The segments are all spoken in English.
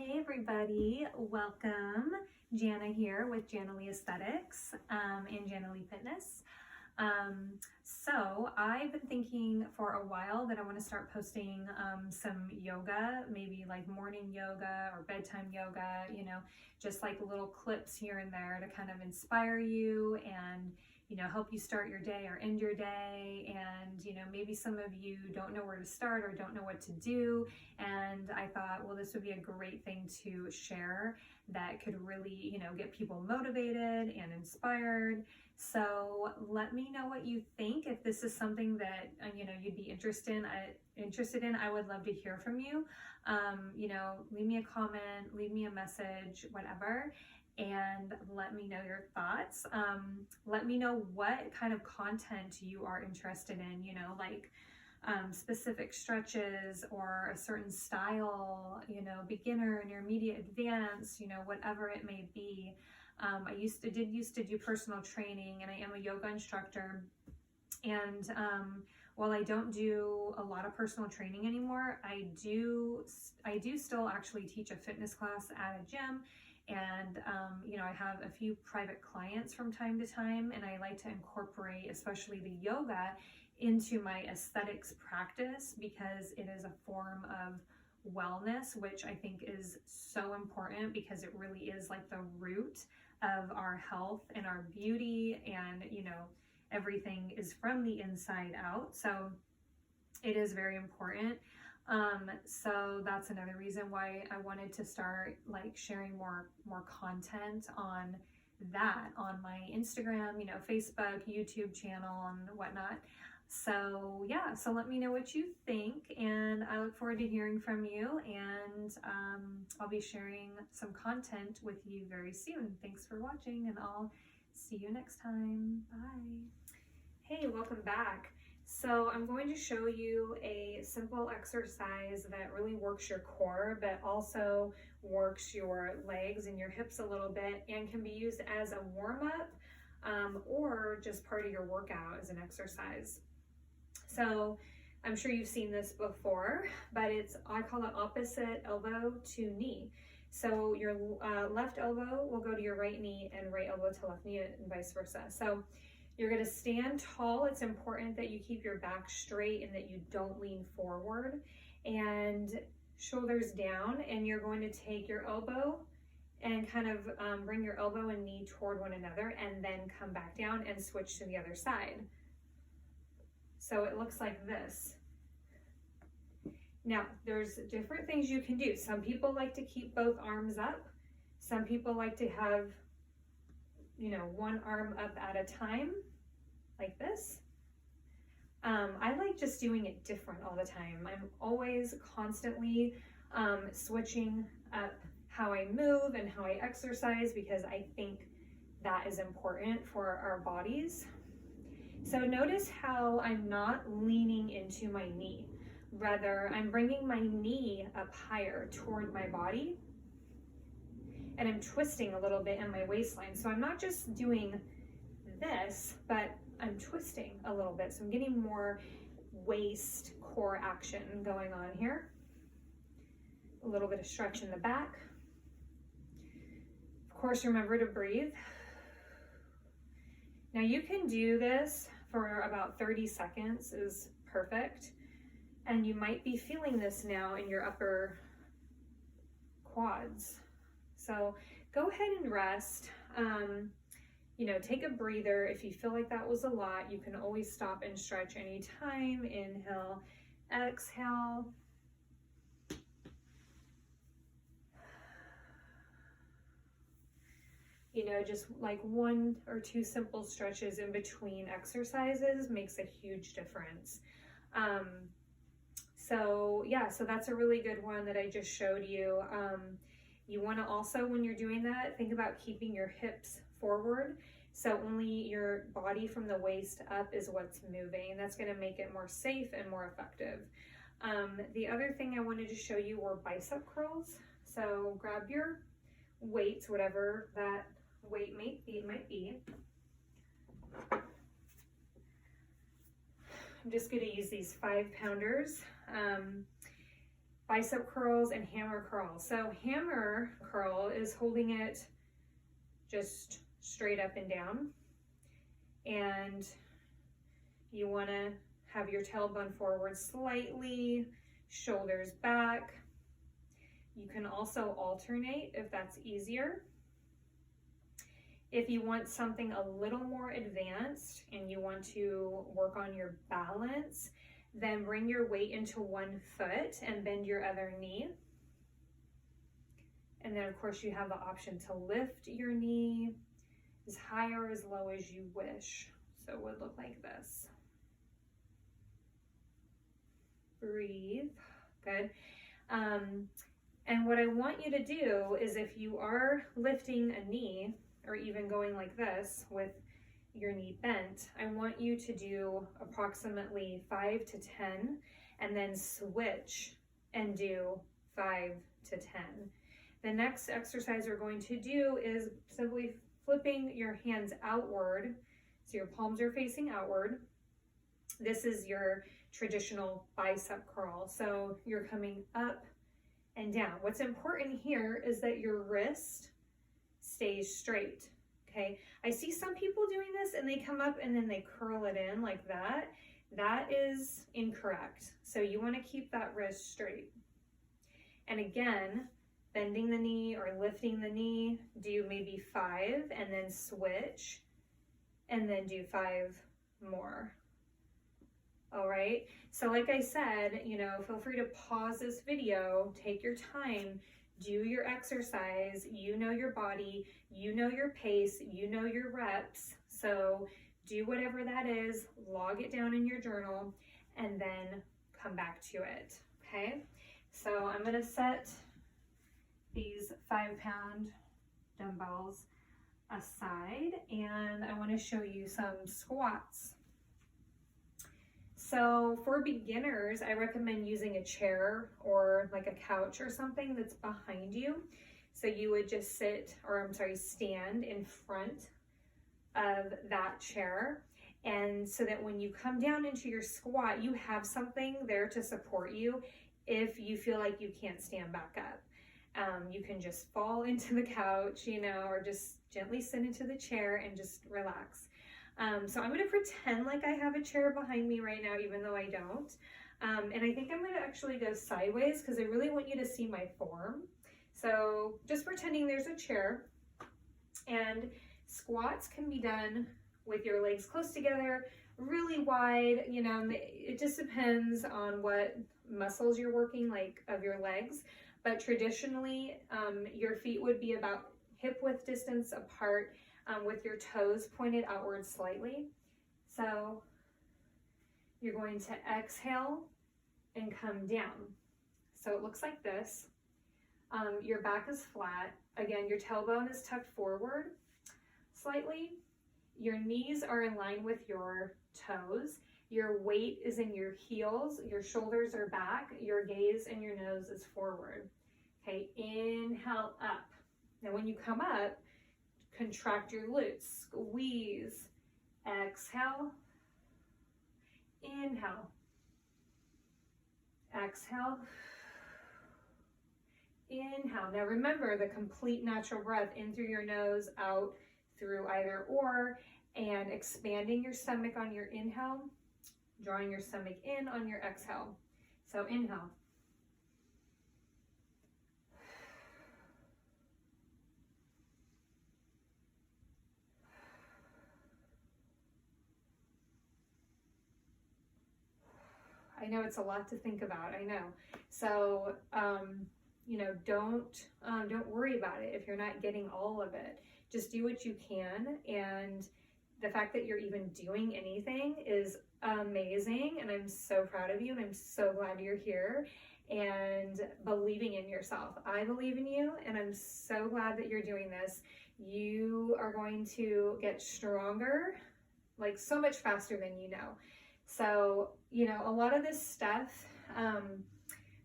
Hey everybody, welcome. Jana here with Jana Lee Aesthetics and Jana Lee Fitness. So I've been thinking for a while that I want to start posting some yoga, maybe like morning yoga or bedtime yoga, just like little clips here and there to kind of inspire you and help you start your day or end your day. And, maybe some of you don't know where to start or don't know what to do. And I thought, well, this would be a great thing to share that could really, get people motivated and inspired. So let me know what you think. If this is something that, you'd be interested in, I would love to hear from you. Leave me a comment, leave me a message, whatever. And let me know your thoughts. Let me know what kind of content you are interested in, like specific stretches or a certain style, beginner, intermediate, advanced, whatever it may be. I used to do personal training, and I am a yoga instructor. And while I don't do a lot of personal training anymore, I do still actually teach a fitness class at a gym. And, I have a few private clients from time to time, and I like to incorporate, especially the yoga, into my aesthetics practice because it is a form of wellness, which I think is so important because it really is like the root of our health and our beauty, and, everything is from the inside out. So it is very important. So that's another reason why I wanted to start like sharing more content on that on my Instagram, Facebook, YouTube channel and whatnot. So yeah, so let me know what you think, and I look forward to hearing from you, and I'll be sharing some content with you very soon. Thanks for watching, and I'll see you next time. Bye. Hey, welcome back. So I'm going to show you a simple exercise that really works your core, but also works your legs and your hips a little bit, and can be used as a warm-up or just part of your workout as an exercise. So I'm sure you've seen this before, but I call it opposite elbow to knee. So your left elbow will go to your right knee and right elbow to left knee, and vice versa. So you're going to stand tall. It's important that you keep your back straight and that you don't lean forward, and shoulders down. And you're going to take your elbow and kind of bring your elbow and knee toward one another, and then come back down and switch to the other side. So it looks like this. Now, there's different things you can do. Some people like to keep both arms up. Some people like to have, one arm up at a time, like this. I like just doing it different all the time. I'm always constantly switching up how I move and how I exercise, because I think that is important for our bodies. So notice how I'm not leaning into my knee. Rather, I'm bringing my knee up higher toward my body, and I'm twisting a little bit in my waistline. So I'm not just doing this, but I'm twisting a little bit. So I'm getting more waist core action going on here. A little bit of stretch in the back. Of course, remember to breathe. Now you can do this for about 30 seconds is perfect. And you might be feeling this now in your upper quads. So go ahead and rest. Take a breather. If you feel like that was a lot, you can always stop and stretch anytime. Inhale, exhale. Just like 1 or 2 simple stretches in between exercises makes a huge difference. So that's a really good one that I just showed you. You want to also, when you're doing that, think about keeping your hips forward. So only your body from the waist up is what's moving. That's going to make it more safe and more effective. The other thing I wanted to show you were bicep curls. So grab your weights, whatever that weight might be. I'm just going to use these 5-pounders. bicep curls and hammer curls. So hammer curl is holding it just straight up and down, and you want to have your tailbone forward slightly, shoulders back. You can also alternate if that's easier. If you want something a little more advanced and you want to work on your balance, then bring your weight into one foot and bend your other knee. And then of course you have the option to lift your knee as high or as low as you wish. So it would look like this. Breathe, good. And what I want you to do is, if you are lifting a knee or even going like this with your knee bent, I want you to do approximately 5 to 10 and then switch and do 5 to 10. The next exercise we're going to do is simply flipping your hands outward. So your palms are facing outward. This is your traditional bicep curl. So you're coming up and down. What's important here is that your wrist stays straight, okay? I see some people doing this and they come up and then they curl it in like that. That is incorrect. So you want to keep that wrist straight. And again, bending the knee or lifting the knee, do maybe 5 and then switch and then do 5 more. All right, so like I said, you know, feel free to pause this video, take your time, do your exercise. You know your body, you know your pace, you know your reps. So do whatever that is, log it down in your journal, and then come back to it, okay? So I'm gonna set these 5-pound dumbbells aside, and I wanna show you some squats. So for beginners, I recommend using a chair or like a couch or something that's behind you. So you would just stand in front of that chair. And so that when you come down into your squat, you have something there to support you if you feel like you can't stand back up. You can just fall into the couch, you know, or just gently sit into the chair and just relax. So I'm going to pretend like I have a chair behind me right now, even though I don't. And I think I'm going to actually go sideways because I really want you to see my form. So just pretending there's a chair. And squats can be done with your legs close together, really wide, you know, it just depends on what muscles you're working, like of your legs. But traditionally, your feet would be about hip width distance apart, with your toes pointed outward slightly. So you're going to exhale and come down. So it looks like this. Your back is flat. Again, your tailbone is tucked forward slightly. Your knees are in line with your toes. Your weight is in your heels. Your shoulders are back. Your gaze and your nose is forward. Okay, inhale up. Now when you come up, contract your glutes, squeeze, exhale, inhale, exhale, inhale. Now remember the complete natural breath in through your nose, out through either or, and expanding your stomach on your inhale, drawing your stomach in on your exhale. So inhale. I know it's a lot to think about, I know. So, you know, don't worry about it if you're not getting all of it. Just do what you can, and the fact that you're even doing anything is amazing, and I'm so proud of you, and I'm so glad you're here and believing in yourself. I believe in you, and I'm so glad that you're doing this. You are going to get stronger, like so much faster than you know. So, you know, a lot of this stuff,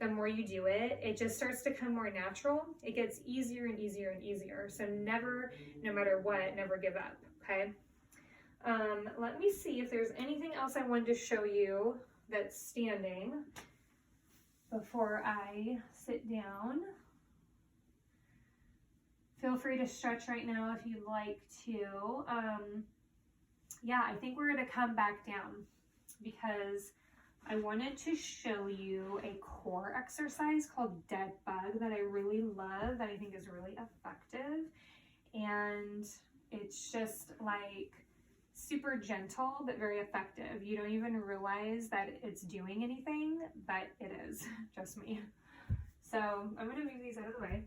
the more you do it, it just starts to come more natural. It gets easier and easier and easier. So never, no matter what, never give up, okay? Let me see if there's anything else I wanted to show you that's standing. before I sit down. Feel free to stretch right now if you'd like to. Yeah, I think we're gonna come back down because I wanted to show you a core exercise called Dead Bug that I really love, that I think is really effective. And it's just like super gentle, but very effective. You don't even realize that it's doing anything, but it is, trust me. So I'm gonna move these out of the way.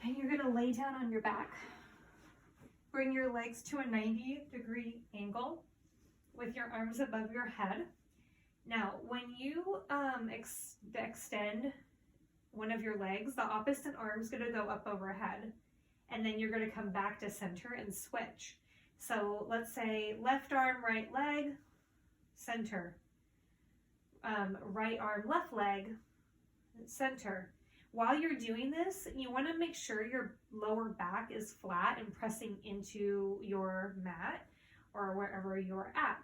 And you're gonna lay down on your back. Bring your legs to a 90-degree angle with your arms above your head. Now, when you extend one of your legs, the opposite arm's gonna go up overhead, and then you're gonna come back to center and switch. So let's say left arm, right leg, center. Right arm, left leg, center. While you're doing this, you want to make sure your lower back is flat and pressing into your mat or wherever you're at.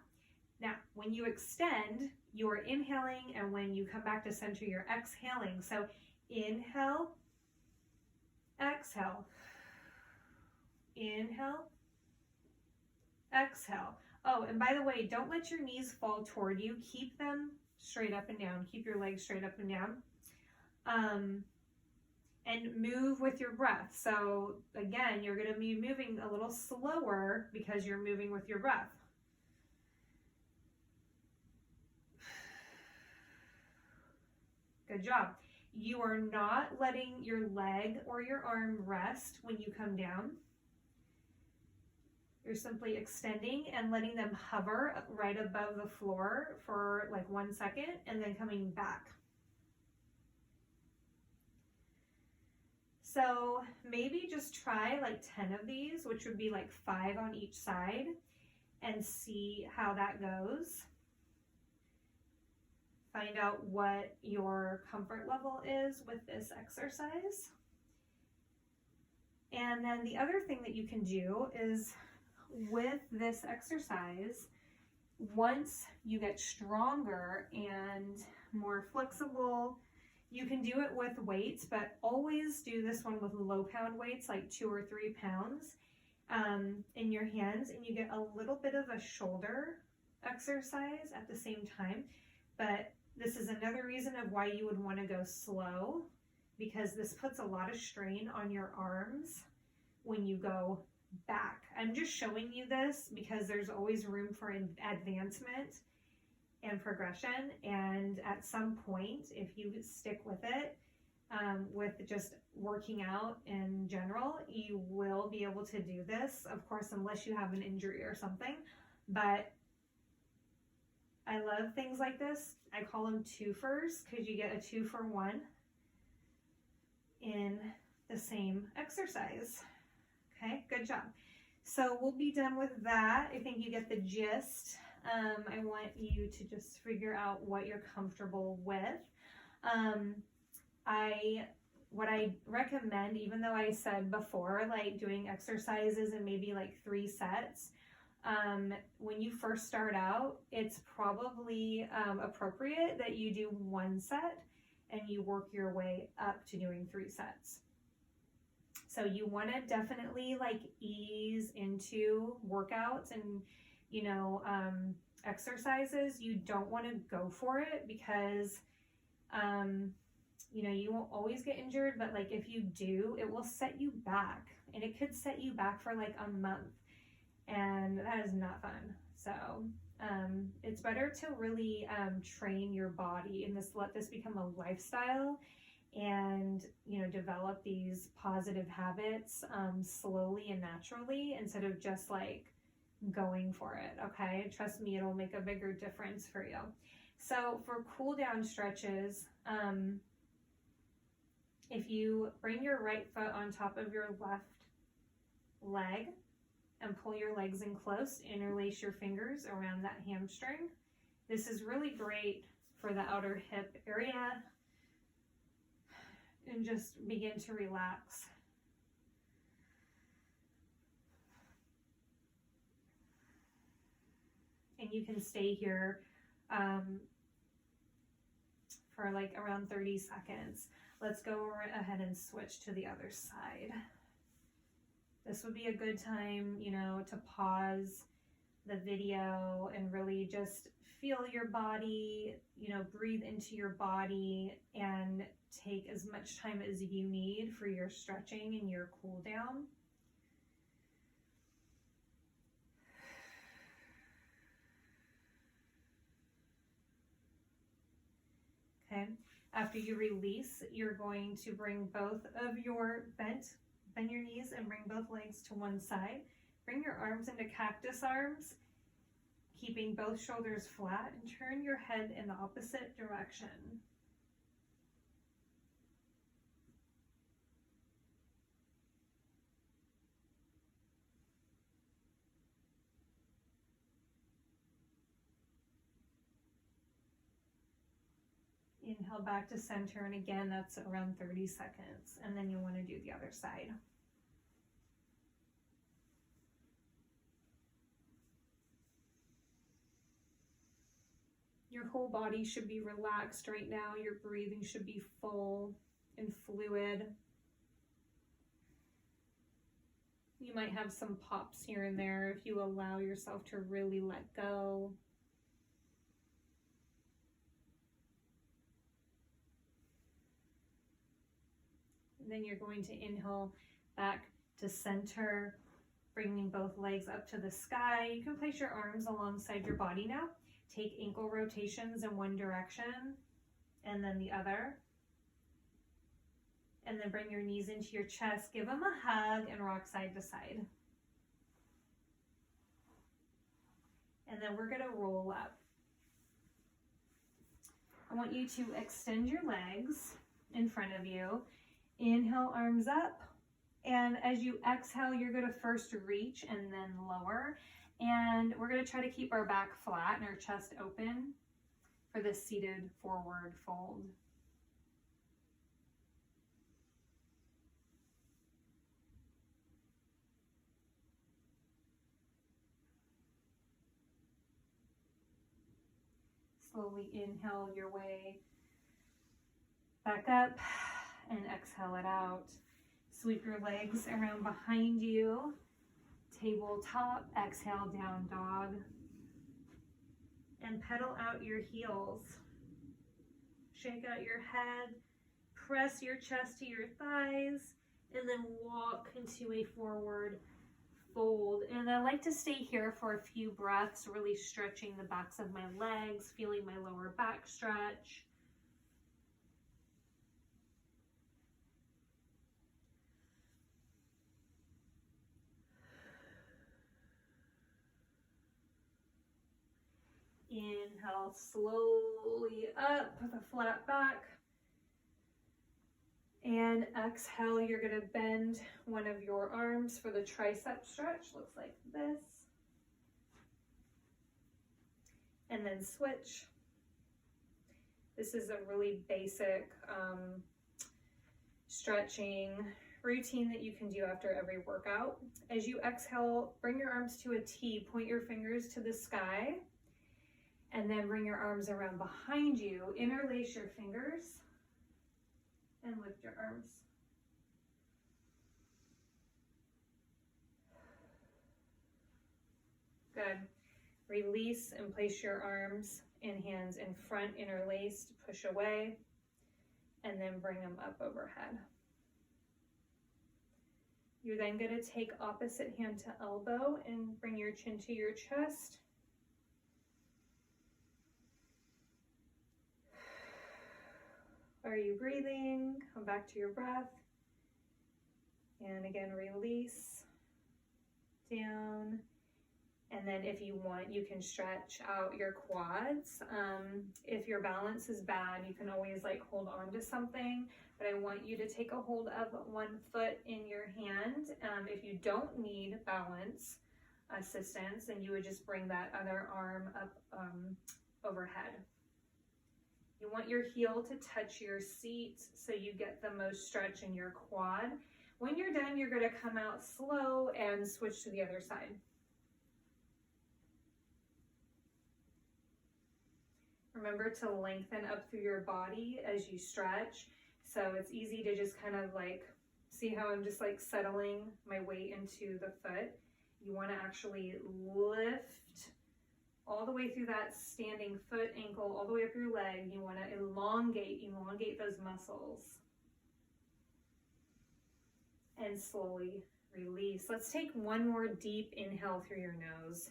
Now, when you extend, you're inhaling, and when you come back to center, you're exhaling. So inhale, exhale, inhale, exhale. Oh, and by the way, don't let your knees fall toward you. Keep them straight up and down. Keep your legs straight up and down. And move with your breath. So again, you're going to be moving a little slower because you're moving with your breath. Good job. You are not letting your leg or your arm rest when you come down. You're simply extending and letting them hover right above the floor for like 1 second and then coming back. So maybe just try like 10 of these, which would be like 5 on each side, and see how that goes. Find out what your comfort level is with this exercise. And then the other thing that you can do is with this exercise, once you get stronger and more flexible, you can do it with weights, but always do this one with low pound weights, like 2 or 3 pounds in your hands, and you get a little bit of a shoulder exercise at the same time. But this is another reason of why you would want to go slow, because this puts a lot of strain on your arms when you go back. I'm just showing you this because there's always room for advancement and progression, and at some point, if you stick with it, with just working out in general, you will be able to do this, of course, unless you have an injury or something. But I love things like this. I call them twofers because you get a 2-for-1 in the same exercise. Okay, good job. So we'll be done with that. I think you get the gist. I want you to just figure out what you're comfortable with. What I recommend, even though I said before, like doing exercises in maybe like 3 sets, when you first start out, it's probably appropriate that you do 1 set and you work your way up to doing 3 sets. So you want to definitely like ease into workouts and, you know, exercises. You don't want to go for it because, you know, you won't always get injured, but like if you do, it will set you back, and it could set you back for like a month, and that is not fun. So it's better to really train your body and let this become a lifestyle, and, you know, develop these positive habits slowly and naturally instead of just like going for it. Okay, trust me, it'll make a bigger difference for you. So for cool down stretches, if you bring your right foot on top of your left leg and pull your legs in close, interlace your fingers around that hamstring. This is really great for the outer hip area, and just begin to relax. You can stay here for like around 30 seconds. Let's go ahead and switch to the other side. This would be a good time, you know, to pause the video and really just feel your body, you know, breathe into your body and take as much time as you need for your stretching and your cool down. Okay, after you release, you're going to bring both of your bend your knees and bring both legs to one side. Bring your arms into cactus arms, keeping both shoulders flat, and turn your head in the opposite direction. Inhale back to center, and again, that's around 30 seconds. And then you want to do the other side. Your whole body should be relaxed right now. Your breathing should be full and fluid. You might have some pops here and there if you allow yourself to really let go. And then you're going to inhale back to center, bringing both legs up to the sky. You can place your arms alongside your body now. Take ankle rotations in one direction and then the other. And then bring your knees into your chest, give them a hug, and rock side to side. And then we're gonna roll up. I want you to extend your legs in front of you. Inhale, arms up. And as you exhale, you're gonna first reach and then lower. And we're gonna try to keep our back flat and our chest open for this seated forward fold. Slowly inhale your way back up and exhale it out. Sweep your legs around behind you. Tabletop, exhale, down dog. And pedal out your heels. Shake out your head, press your chest to your thighs, and then walk into a forward fold. And I like to stay here for a few breaths, really stretching the backs of my legs, feeling my lower back stretch. Inhale slowly up with a flat back. And exhale, you're going to bend one of your arms for the tricep stretch. Looks like this. And then switch. This is a really basic stretching routine that you can do after every workout. As you exhale, bring your arms to a T, point your fingers to the sky. And then bring your arms around behind you, interlace your fingers, and lift your arms. Good. Release and place your arms and hands in front, interlaced, push away, and then bring them up overhead. You're then going to take opposite hand to elbow and bring your chin to your chest. Are you breathing? Come back to your breath. And again, release, down. And then if you want, you can stretch out your quads. If your balance is bad, you can always like hold on to something, but I want you to take a hold of one foot in your hand. If you don't need balance assistance, then you would just bring that other arm up overhead. You want your heel to touch your seat so you get the most stretch in your quad. When you're done, you're going to come out slow and switch to the other side. remember to lengthen up through your body as you stretch. So it's easy to just kind of like, see how I'm just like settling my weight into the foot. You want to actually lift all the way through that standing foot, ankle, all the way up your leg. You want to elongate those muscles. And slowly release. Let's take one more deep inhale through your nose.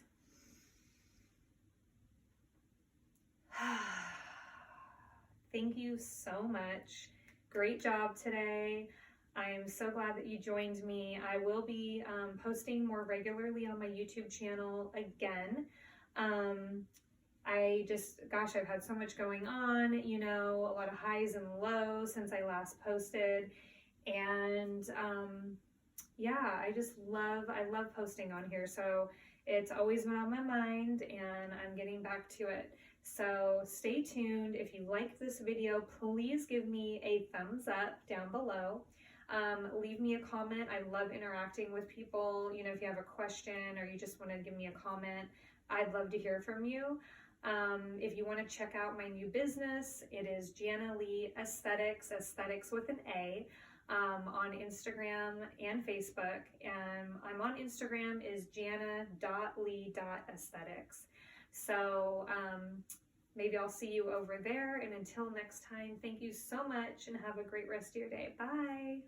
Thank you so much. Great job today. I'm so glad that you joined me. I will be posting more regularly on my YouTube channel again. I've had so much going on, you know, a lot of highs and lows since I last posted. And yeah, I love posting on here. So it's always been on my mind and I'm getting back to it. So stay tuned. If you like this video, please give me a thumbs up down below. Leave me a comment. I love interacting with people. You know, if you have a question or you just want to give me a comment, I'd love to hear from you. If you want to check out my new business, it is Jana Lee Aesthetics, aesthetics with an A, on Instagram and Facebook. And I'm on Instagram is jana.lee.aesthetics. So maybe I'll see you over there. And until next time, thank you so much and have a great rest of your day. Bye.